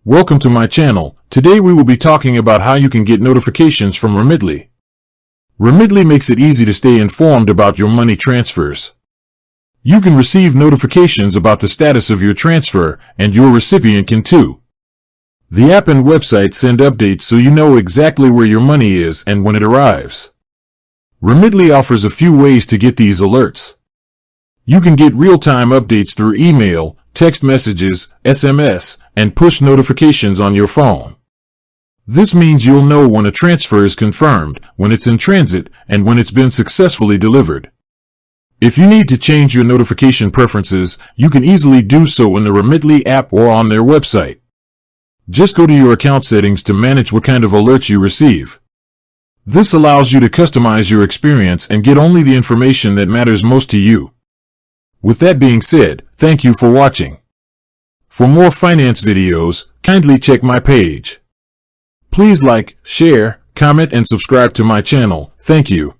Welcome to my channel. Today we will be talking about how you can get notifications from Remitly. Remitly makes it easy to stay informed about your money transfers. You can receive notifications about the status of your transfer, and your recipient can too. The app and website send updates so you know exactly where your money is and when it arrives. Remitly offers a few ways to get these alerts. You can get real-time updates through email, text messages, SMS, and push notifications on your phone. This means you'll know when a transfer is confirmed, when it's in transit, and when it's been successfully delivered. If you need to change your notification preferences, you can easily do so in the Remitly app or on their website. Just go to your account settings to manage what kind of alerts you receive. This allows you to customize your experience and get only the information that matters most to you. With that being said, thank you for watching. For more finance videos, kindly check my page. Please like, share, comment, and subscribe to my channel. Thank you.